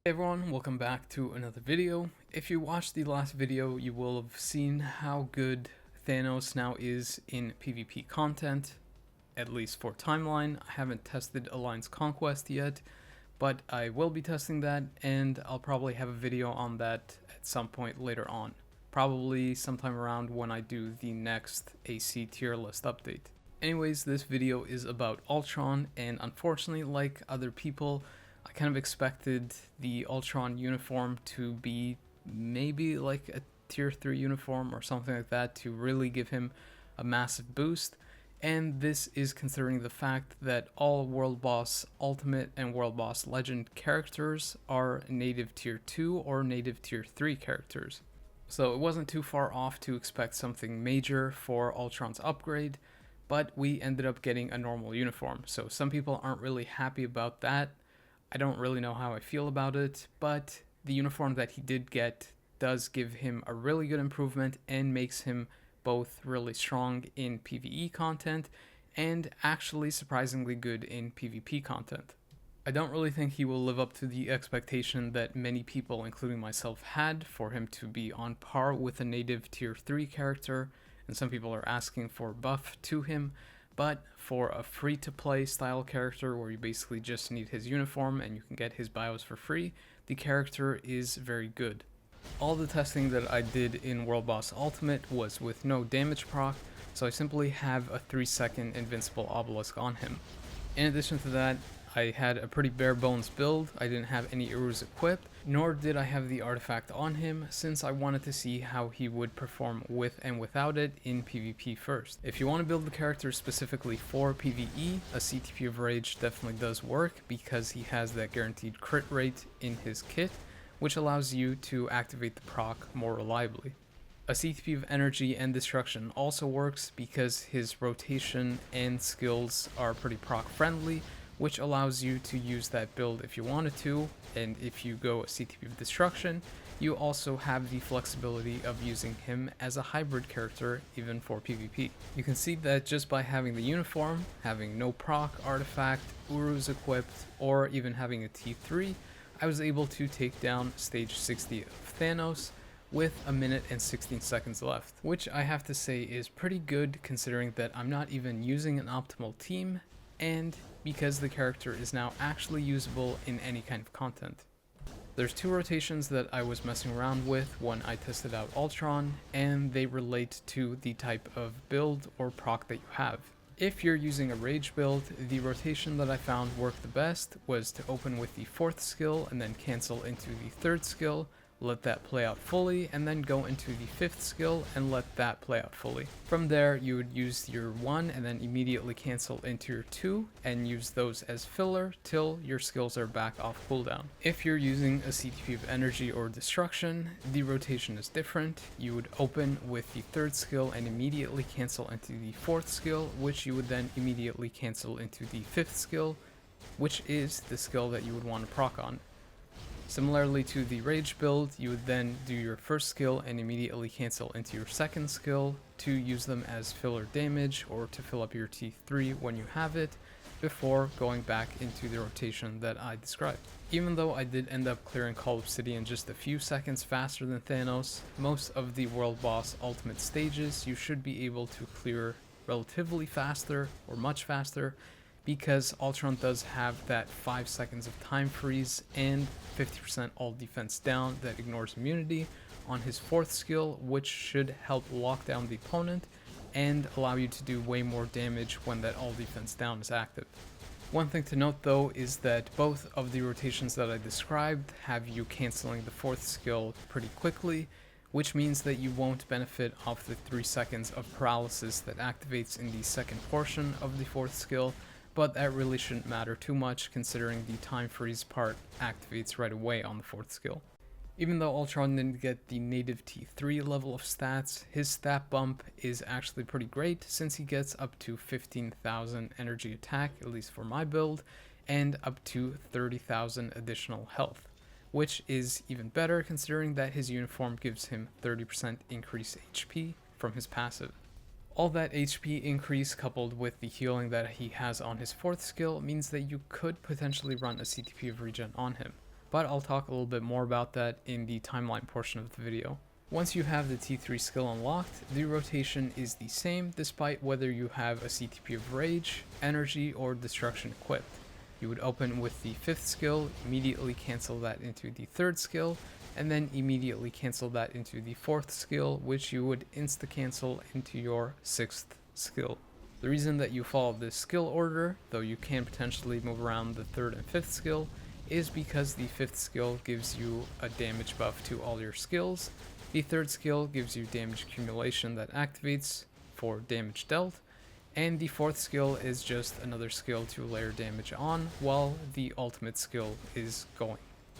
Hey everyone, welcome back to another video. If you watched the last video, you will have seen how good Thanos now is in PvP content, at least for timeline. I haven't tested Alliance Conquest yet, but I will be testing that, and I'll probably have a video on that at some point later on. Probably sometime around when I do the next AC tier list update. Anyways, this video is about Ultron, and unfortunately, like other people, I kind of expected the Ultron uniform to be maybe like a tier 3 uniform or something like that to really give him a massive boost, and this is considering the fact that all World Boss Ultimate and World Boss Legend characters are native tier 2 or native tier 3 characters. So it wasn't too far off to expect something major for Ultron's upgrade, but we ended up getting a normal uniform, so some people aren't really happy about that. I don't really know how I feel about it, but the uniform that he did get does give him a really good improvement and makes him both really strong in PvE content and actually surprisingly good in PvP content. I don't really think he will live up to the expectation that many people, including myself, had for him to be on par with a native tier 3 character, and some people are asking for a buff to him. But for a free-to-play style character where you basically just need his uniform and you can get his bios for free, the character is very good. All the testing that I did in World Boss Ultimate was with no damage proc, so I simply have a 3-second Invincible Obelisk on him. In addition to that, I had a pretty bare bones build. I didn't have any Urus equipped, nor did I have the artifact on him, since I wanted to see how he would perform with and without it in PvP first. If you want to build the character specifically for PvE, a CTP of Rage definitely does work because he has that guaranteed crit rate in his kit, which allows you to activate the proc more reliably. A CTP of Energy and Destruction also works because his rotation and skills are pretty proc friendly, which allows you to use that build if you wanted to, and if you go a CTP of Destruction, you also have the flexibility of using him as a hybrid character even for PvP. You can see that just by having the uniform, having no proc artifact, Urus equipped, or even having a T3, I was able to take down stage 60 of Thanos with a minute and 16 seconds left, which I have to say is pretty good considering that I'm not even using an optimal team, and because the character is now actually usable in any kind of content. There's two rotations that I was messing around with when I tested out Ultron, and they relate to the type of build or proc that you have. If you're using a rage build, the rotation that I found worked the best was to open with the 4th skill and then cancel into the 3rd skill, let that play out fully, and then go into the 5th skill and let that play out fully. From there, you would use your 1 and then immediately cancel into your 2 and use those as filler till your skills are back off cooldown. If you're using a CTP of Energy or Destruction, the rotation is different. You would open with the 3rd skill and immediately cancel into the 4th skill, which you would then immediately cancel into the 5th skill, which is the skill that you would want to proc on. Similarly to the rage build, you would then do your 1st skill and immediately cancel into your 2nd skill to use them as filler damage or to fill up your T3 when you have it, before going back into the rotation that I described. Even though I did end up clearing Cull Obsidian just a few seconds faster than Thanos, most of the World Boss Ultimate stages you should be able to clear relatively faster or much faster, because Ultron does have that 5 seconds of time freeze and 50% all defense down that ignores immunity on his 4th skill, which should help lock down the opponent and allow you to do way more damage when that all defense down is active. One thing to note though is that both of the rotations that I described have you canceling the 4th skill pretty quickly, which means that you won't benefit off the 3 seconds of paralysis that activates in the 2nd portion of the 4th skill, but that really shouldn't matter too much considering the time freeze part activates right away on the 4th skill. Even though Ultron didn't get the native T3 level of stats, his stat bump is actually pretty great since he gets up to 15,000 energy attack, at least for my build, and up to 30,000 additional health, which is even better considering that his uniform gives him 30% increased HP from his passive. All that HP increase coupled with the healing that he has on his 4th skill means that you could potentially run a CTP of regen on him. but I'll talk a little bit more about that in the timeline portion of the video. Once you have the T3 skill unlocked, the rotation is the same despite whether you have a CTP of Rage, Energy, or Destruction equipped. You would open with the 5th skill, immediately cancel that into the 3rd skill, and then immediately cancel that into the 4th skill, which you would insta-cancel into your 6th skill. The reason that you follow this skill order, though you can potentially move around the 3rd and 5th skill, is because the 5th skill gives you a damage buff to all your skills, the 3rd skill gives you damage accumulation that activates for damage dealt, and the 4th skill is just another skill to layer damage on while the ultimate skill is going.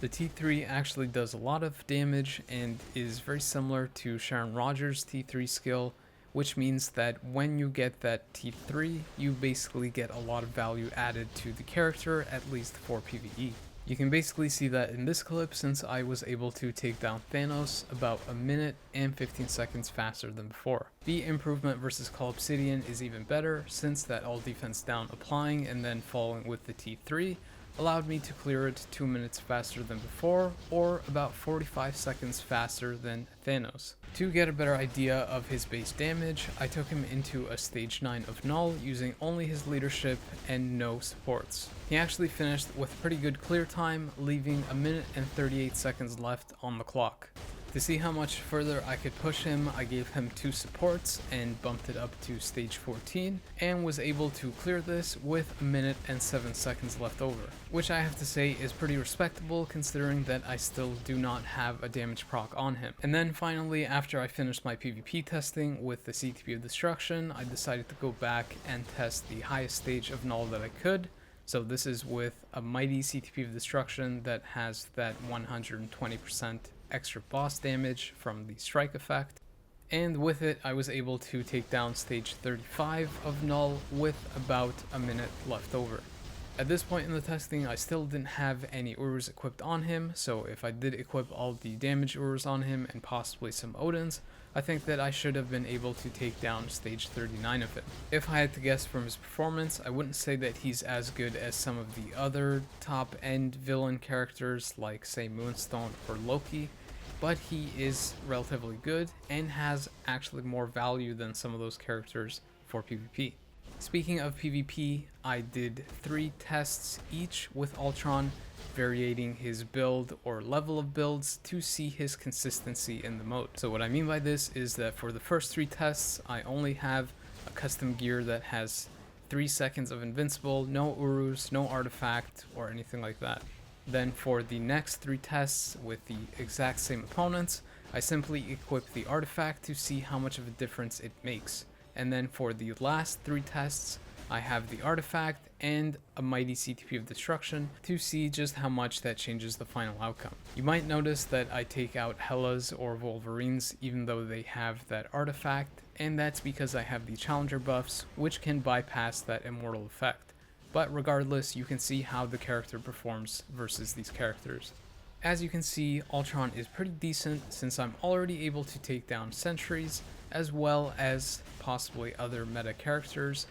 The T3 actually does a lot of damage and is very similar to Sharon Rogers' T3 skill, which means that when you get that T3, you basically get a lot of value added to the character, at least for PvE. You can basically see that in this clip since I was able to take down Thanos about a minute and 15 seconds faster than before. The improvement versus Cull Obsidian is even better since that all defense down applying and then following with the T3 allowed me to clear it 2 minutes faster than before, or about 45 seconds faster than Thanos. To get a better idea of his base damage, I took him into a stage 9 of Knull using only his leadership and no supports. He actually finished with pretty good clear time, leaving a minute and 38 seconds left on the clock. To see how much further I could push him, I gave him 2 supports and bumped it up to stage 14 and was able to clear this with a minute and 7 seconds left over, which I have to say is pretty respectable considering that I still do not have a damage proc on him. And then finally, after I finished my PvP testing with the CTP of Destruction, I decided to go back and test the highest stage of Knull that I could. So this is with a mighty CTP of Destruction that has that 120% extra boss damage from the strike effect, and with it I was able to take down stage 35 of Knull with about a minute left over. At this point in the testing I still didn't have any Urus equipped on him, so if I did equip all the damage Urus on him and possibly some Odins, I think that I should have been able to take down stage 39 of him. If I had to guess from his performance, I wouldn't say that he's as good as some of the other top end villain characters like say Moonstone or Loki, but he is relatively good and has actually more value than some of those characters for PvP. Speaking of PvP, I did 3 tests each with Ultron, varying his build or level of builds to see his consistency in the mode. So what I mean by this is that for the first 3 tests, I only have a custom gear that has 3 seconds of Invincible, no Urus, no Artifact, or anything like that. Then for the next 3 tests with the exact same opponents, I simply equip the Artifact to see how much of a difference it makes. And then for the last 3 tests, I have the Artifact and a mighty CTP of Destruction to see just how much that changes the final outcome. You might notice that I take out Hellas or Wolverines even though they have that Artifact, and that's because I have the Challenger buffs, which can bypass that Immortal effect. But regardless, you can see how the character performs versus these characters. As you can see, Ultron is pretty decent since I'm already able to take down sentries as well as possibly other meta characters,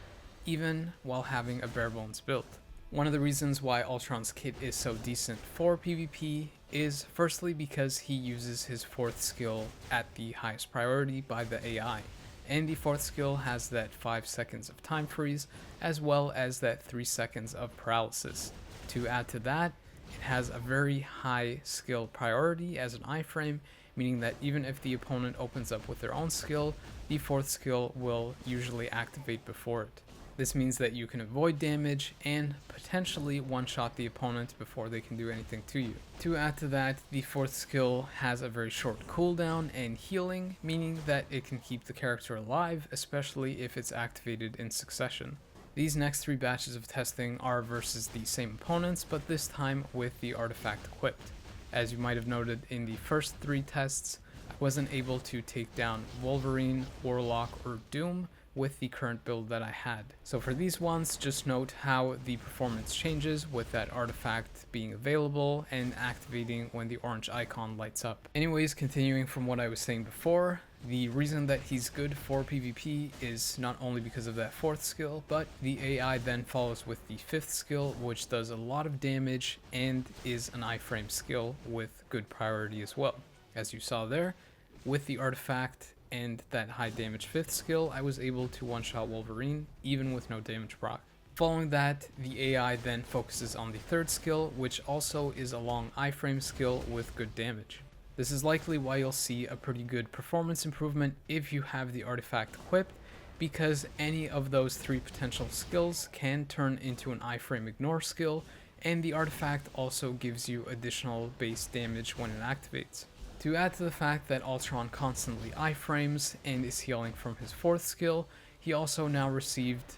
even while having a bare bones build. One of the reasons why Ultron's kit is so decent for PvP is firstly because he uses his 4th skill at the highest priority by the AI. And the 4th skill has that 5 seconds of time freeze, as well as that 3 seconds of paralysis. To add to that, it has a very high skill priority as an iframe, meaning that even if the opponent opens up with their own skill, the 4th skill will usually activate before it. This means that you can avoid damage and potentially one-shot the opponent before they can do anything to you. To add to that, the 4th skill has a very short cooldown and healing, meaning that it can keep the character alive, especially if it's activated in succession. These next 3 batches of testing are versus the same opponents, but this time with the Artifact equipped. As you might have noted in the first 3 tests, I wasn't able to take down Wolverine, Warlock, or Doom with the current build that I had. So for these ones, just note how the performance changes with that Artifact being available and activating when the orange icon lights up. Anyways, continuing from what I was saying before, The reason that he's good for PvP is not only because of that 4th skill, but the AI then follows with the 5th skill, which does a lot of damage and is an iframe skill with good priority as well. As you saw there, with the artifact and that high damage 5th skill, I was able to one-shot Wolverine even with no damage proc. Following that, the AI then focuses on the 3rd skill, which also is a long iframe skill with good damage. This is likely why you'll see a pretty good performance improvement if you have the artifact equipped, because any of those 3 potential skills can turn into an iframe ignore skill, and the artifact also gives you additional base damage when it activates. To add to the fact that Ultron constantly iframes and is healing from his 4th skill, he also now received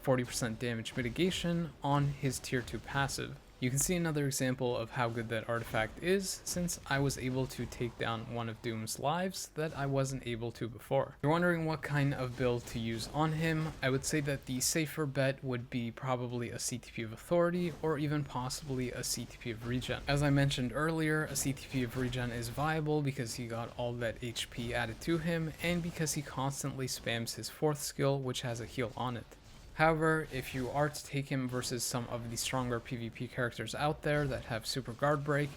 40% damage mitigation on his tier 2 passive. You can see another example of how good that artifact is, since I was able to take down one of Doom's lives that I wasn't able to before. If you're wondering what kind of build to use on him, I would say that the safer bet would be probably a CTP of Authority, or even possibly a CTP of Regen. As I mentioned earlier, a CTP of Regen is viable because he got all that HP added to him, and because he constantly spams his 4th skill, which has a heal on it. However, if you are to take him versus some of the stronger PvP characters out there that have super guard break,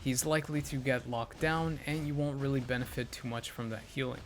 he's likely to get locked down and you won't really benefit too much from that healing.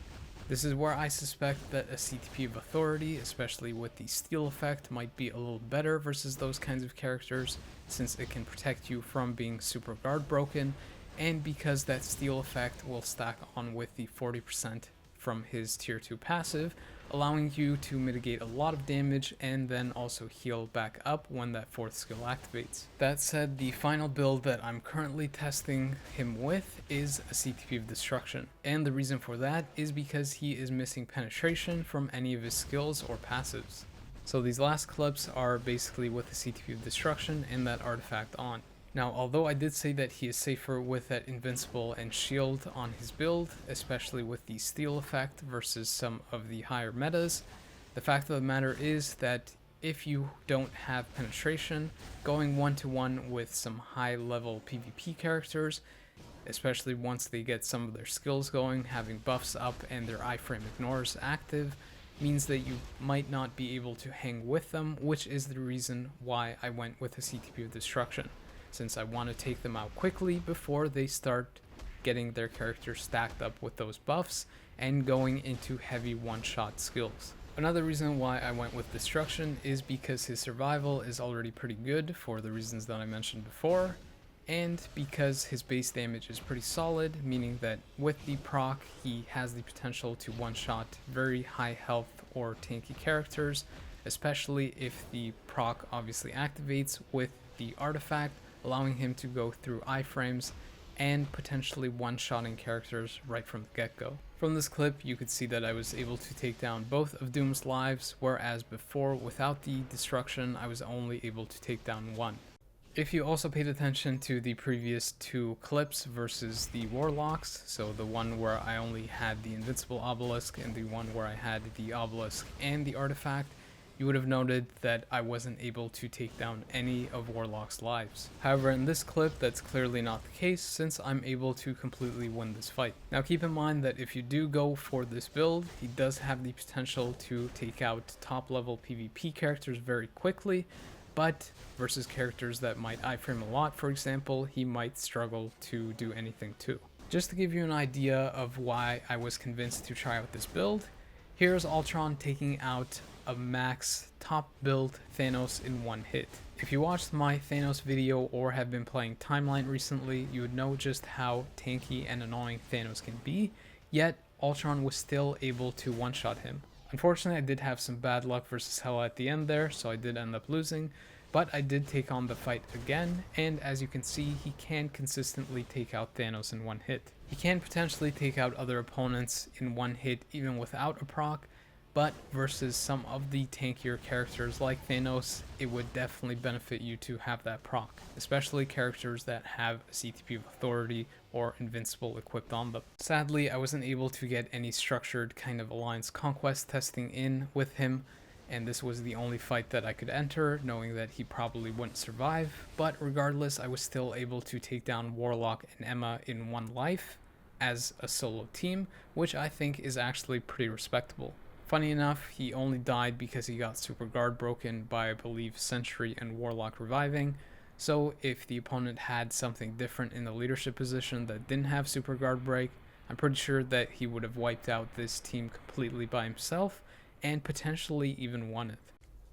This is where I suspect that a CTP of Authority, especially with the steal effect, might be a little better versus those kinds of characters, since it can protect you from being super guard broken, and because that steal effect will stack on with the 40% from his tier 2 passive, allowing you to mitigate a lot of damage and then also heal back up when that 4th skill activates. That said, the final build that I'm currently testing him with is a CTP of Destruction, and the reason for that is because he is missing penetration from any of his skills or passives. So these last clips are basically with the CTP of Destruction and that artifact on. Now, although I did say that he is safer with that Invincible and Shield on his build, especially with the steal effect versus some of the higher metas, the fact of the matter is that if you don't have penetration, going 1-to-1 with some high level PvP characters, especially once they get some of their skills going, having buffs up and their iframe ignores active, means that you might not be able to hang with them, which is the reason why I went with a CTP of Destruction, since I want to take them out quickly before they start getting their characters stacked up with those buffs and going into heavy one-shot skills. Another reason why I went with Destruction is because his survival is already pretty good for the reasons that I mentioned before, and because his base damage is pretty solid, meaning that with the proc he has the potential to one-shot very high health or tanky characters, especially if the proc obviously activates with the artifact, allowing him to go through iframes and potentially one-shotting characters right from the get-go. From this clip, you could see that I was able to take down both of Doom's lives, whereas before, without the Destruction, I was only able to take down one. If you also paid attention to the previous 2 clips versus the Warlocks, so the one where I only had the Invincible Obelisk and the one where I had the Obelisk and the Artifact, you would have noted that I wasn't able to take down any of Warlock's lives. However, in this clip, that's clearly not the case, since I'm able to completely win this fight. Now keep in mind that if you do go for this build, he does have the potential to take out top level PvP characters very quickly, but versus characters that might iframe a lot, for example, he might struggle to do anything too. Just to give you an idea of why I was convinced to try out this build, here's Ultron taking out a max top build Thanos in one hit. If you watched my Thanos video or have been playing Timeline recently, you would know just how tanky and annoying Thanos can be, yet Ultron was still able to one-shot him. Unfortunately, I did have some bad luck versus Hela at the end there, so I did end up losing, but I did take on the fight again, and as you can see, he can consistently take out Thanos in one hit. He can potentially take out other opponents in one hit even without a proc, but versus some of the tankier characters like Thanos, it would definitely benefit you to have that proc, especially characters that have a CTP of Authority or Invincible equipped on them. Sadly, I wasn't able to get any structured kind of alliance conquest testing in with him, and this was the only fight that I could enter, knowing that he probably wouldn't survive, but regardless, I was still able to take down Warlock and Emma in one life, as a solo team, which I think is actually pretty respectable. Funny enough, he only died because he got super guard broken by, I believe, Sentry and Warlock reviving. So if the opponent had something different in the leadership position that didn't have super guard break, I'm pretty sure that he would have wiped out this team completely by himself and potentially even won it.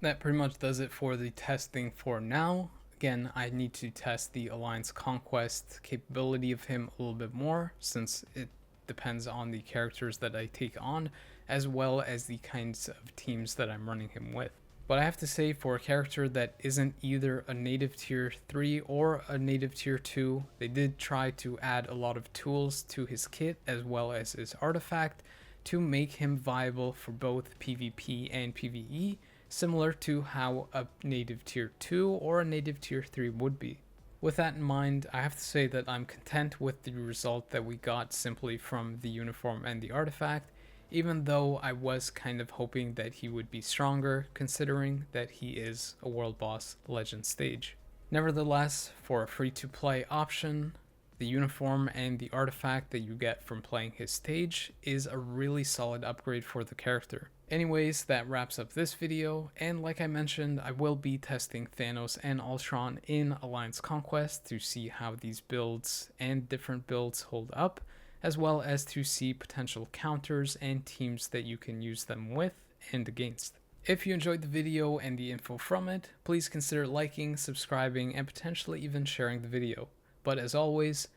That pretty much does it for the testing for now. Again, I need to test the Alliance Conquest capability of him a little bit more, since it depends on the characters that I take on, as well as the kinds of teams that I'm running him with. But I have to say, for a character that isn't either a native tier 3 or a native tier 2, they did try to add a lot of tools to his kit as well as his artifact to make him viable for both PvP and PvE, similar to how a native tier 2 or a native tier 3 would be. With that in mind, I have to say that I'm content with the result that we got simply from the uniform and the artifact, even though I was kind of hoping that he would be stronger, considering that he is a World Boss Legend stage. Nevertheless, for a free-to-play option, the uniform and the artifact that you get from playing his stage is a really solid upgrade for the character. Anyways, that wraps up this video, and like I mentioned, I will be testing Thanos and Ultron in Alliance Conquest to see how these builds and different builds hold up, as well as to see potential counters and teams that you can use them with and against. If you enjoyed the video and the info from it, please consider liking, subscribing, and potentially even sharing the video. But as always,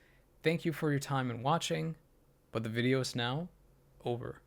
thank you for your time and watching, but the video is now over.